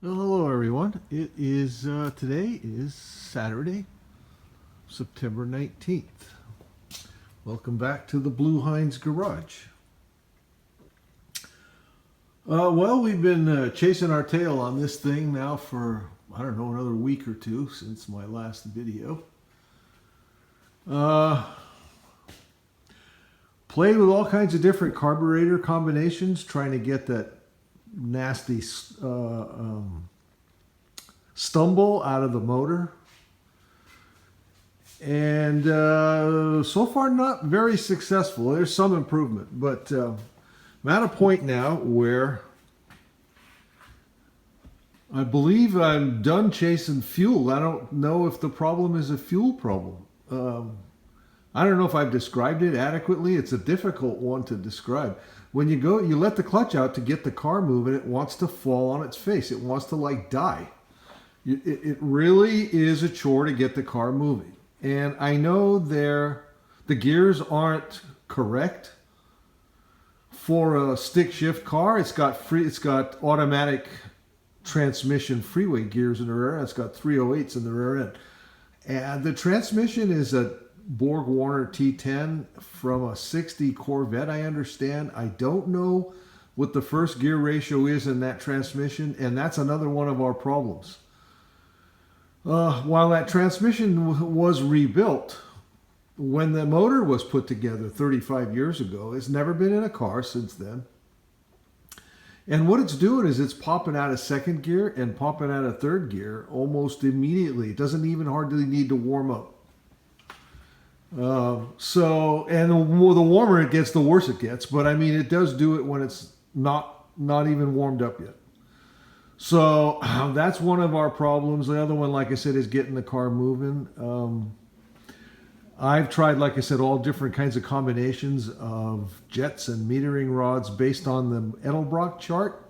Well, hello everyone. It is today is Saturday, September 19th. Welcome back to the Blue Heinz Garage. Well, we've been chasing our tail on this thing now for, I don't know, another week or two since my last video. Uh, Played with all kinds of different carburetor combinations, trying to get that nasty stumble out of the motor. And so far not very successful. There's some improvement, but I'm at a point now where I believe I'm done chasing fuel. I don't know if the problem is a fuel problem. I don't know if I've described it adequately. It's a difficult one to describe. When you let the clutch out to get the car moving, it wants to fall on its face. It wants to like die. It really is a chore to get the car moving. And I know the gears aren't correct for a stick shift car. It's got automatic transmission freeway gears in the rear end. It's got 308s in the rear end. And the transmission is a Borg Warner T10 from a 60 Corvette, I understand. I don't know what the first gear ratio is in that transmission, and that's another one of our problems. While that transmission was rebuilt, when the motor was put together 35 years ago, it's never been in a car since then. And what it's doing is it's popping out of second gear and popping out of third gear almost immediately. It doesn't even hardly need to warm up. And the warmer it gets, the worse it gets. But I mean, it does do it when it's not even warmed up yet. So that's one of our problems. The other one, like I said, is getting the car moving. I've tried, like I said, all different kinds of combinations of jets and metering rods based on the Edelbrock chart.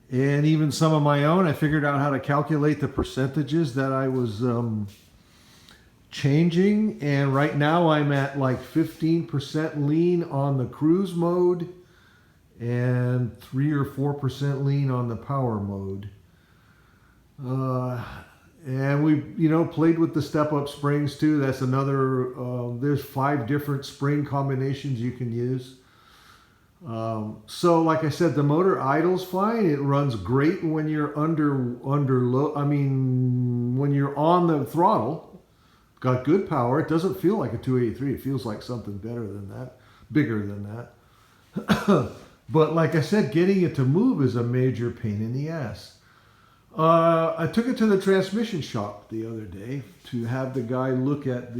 And even some of my own. I figured out how to calculate the percentages that I was changing. And right now I'm at like 15% lean on the cruise mode and 3 or 4% lean on the power mode. And we, played with the step-up springs too. That's another, there's 5 different spring combinations you can use. So like I said, the motor idles fine. It runs great when you're when you're on the throttle. Got good power. It doesn't feel like a 283. It feels like something better than that, bigger than that. But like I said, getting it to move is a major pain in the ass. I took it to the transmission shop the other day to have the guy look at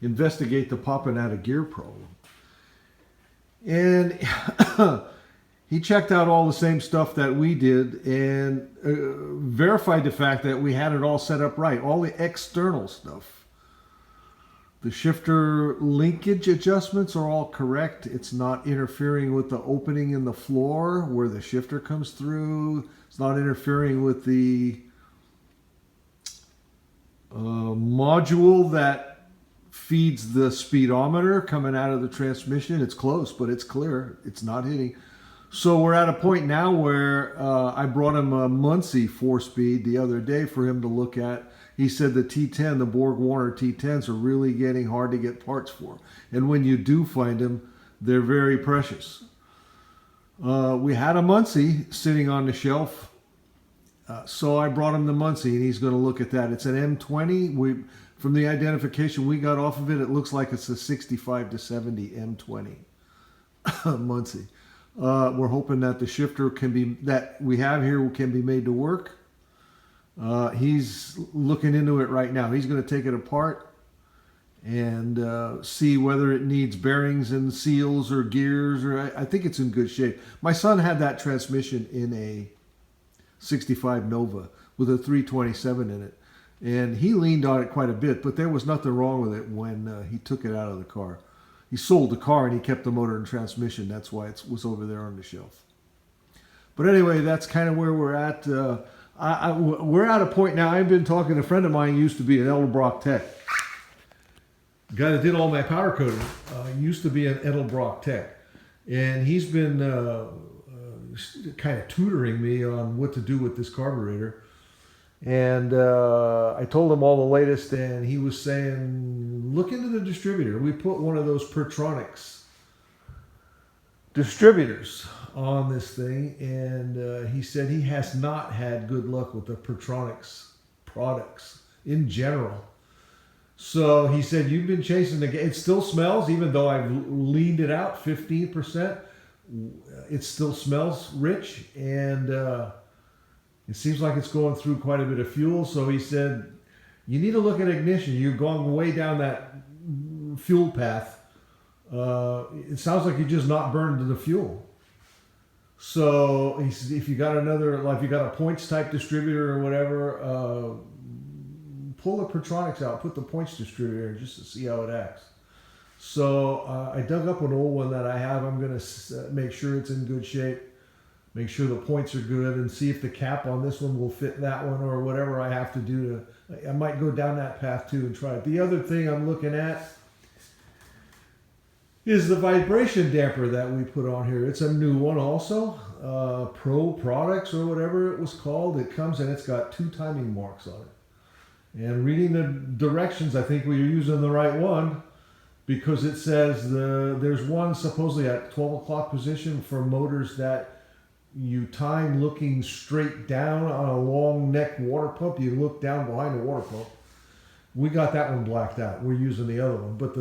investigate the popping out of gear problem. And he checked out all the same stuff that we did and verified the fact that we had it all set up right. All the external stuff. The shifter linkage adjustments are all correct. It's not interfering with the opening in the floor where the shifter comes through. It's not interfering with the module that feeds the speedometer coming out of the transmission. It's close, but it's clear. It's not hitting. So we're at a point now where I brought him a Muncie 4-speed the other day for him to look at. He said the T10, the Borg Warner T10s are really getting hard to get parts for. And when you do find them, they're very precious. We had a Muncie sitting on the shelf. So I brought him the Muncie and he's going to look at that. It's an M20. From the identification we got off of it, it looks like it's a 65 to 70 M20 Muncie. We're hoping that the shifter that we have here can be made to work. He's looking into it right now. He's going to take it apart and see whether it needs bearings and seals or gears. I think it's in good shape. My son had that transmission in a 65 Nova with a 327 in it. And he leaned on it quite a bit, but there was nothing wrong with it when he took it out of the car. He sold the car and he kept the motor and transmission. That's why it was over there on the shelf. But anyway, that's kind of where we're at. We're at a point now. I've been talking to a friend of mine who used to be an Edelbrock tech. The guy that did all my powder coating used to be an Edelbrock tech. And he's been kind of tutoring me on what to do with this carburetor. And I told him all the latest, and he was saying, look into the distributor. We put one of those Pertronics distributors on this thing, and he said he has not had good luck with the Pertronics products in general. So he said, you've been chasing the game. It still smells, even though I've leaned it out 15%. It still smells rich, and it seems like it's going through quite a bit of fuel. So he said, you need to look at ignition. You're going way down that fuel path. It sounds like you just not burned the fuel. So he said, if you got another, like if you got a points type distributor or whatever, pull the Pertronics out, put the points distributor in just to see how it acts. So I dug up an old one that I have. I'm going to make sure it's in good shape, make sure the points are good, and see if the cap on this one will fit that one or whatever I have to do to. I might go down that path too and try it. The other thing I'm looking at is the vibration damper that we put on here. It's a new one also, Pro Products or whatever it was called. It comes and it's got 2 timing marks on it. And reading the directions, I think we're using the right one, because it says there's one supposedly at 12 o'clock position for motors that you time looking straight down on a long neck water pump. You look down behind the water pump. We got that one blacked out. We're using the other one. But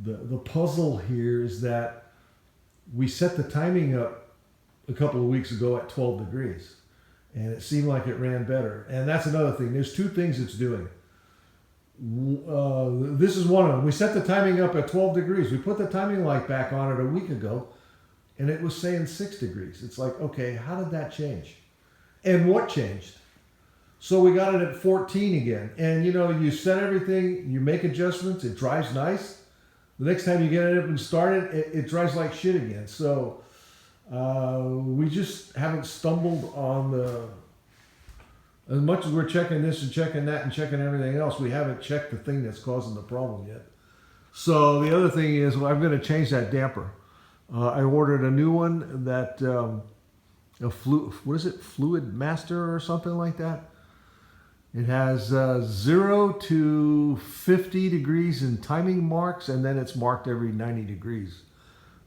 the puzzle here is that we set the timing up a couple of weeks ago at 12 degrees. And it seemed like it ran better. And that's another thing. There's 2 things it's doing. This is one of them. We set the timing up at 12 degrees. We put the timing light back on it a week ago, and it was saying 6 degrees. It's like, okay, how did that change? And what changed? So we got it at 14 again. And you know, you set everything, you make adjustments, it drives nice. The next time you get it up and start it, it drives like shit again. So we just haven't stumbled on as much as we're checking this and checking that and checking everything else, we haven't checked the thing that's causing the problem yet. So the other thing is, well, I'm going to change that damper. I ordered a new one that, what is it? Fluid Master or something like that. It has 0 to 50 degrees in timing marks, and then it's marked every 90 degrees.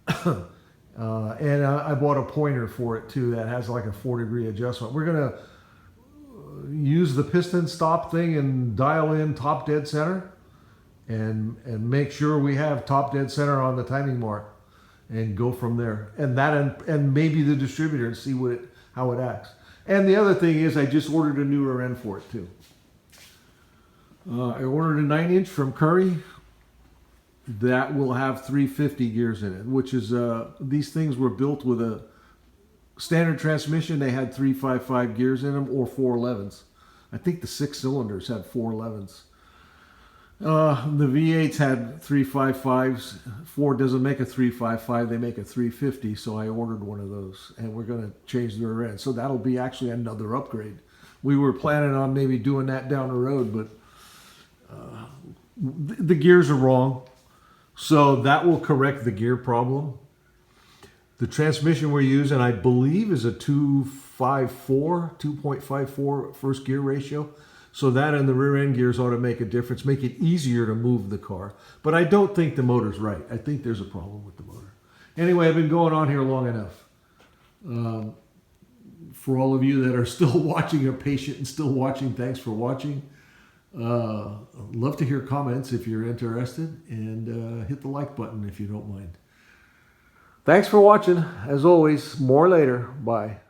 And I bought a pointer for it too that has like a 4-degree adjustment. We're going to use the piston stop thing and dial in top dead center and make sure we have top dead center on the timing mark and go from there. And that and maybe the distributor and see how it acts. And the other thing is, I just ordered a new rear end for it too. I ordered a 9-inch from Curry that will have 350 gears in it, which is these things were built with a standard transmission. They had 355 gears in them, or 411s. I think the 6 cylinders had 411s. The V8s had 355s. Ford doesn't make a 355, they make a 350, so I ordered one of those, and we're going to change the rear end. So that'll be actually another upgrade. We were planning on maybe doing that down the road, but the gears are wrong, so that will correct the gear problem. The transmission we're using, I believe, is a 2.54 first gear ratio. So that and the rear end gears ought to make a difference, make it easier to move the car. But I don't think the motor's right. I think there's a problem with the motor. Anyway, I've been going on here long enough. For all of you that are still watching, are patient and still watching, thanks for watching. I'd love to hear comments if you're interested, and hit the like button if you don't mind. Thanks for watching. As always, more later. Bye.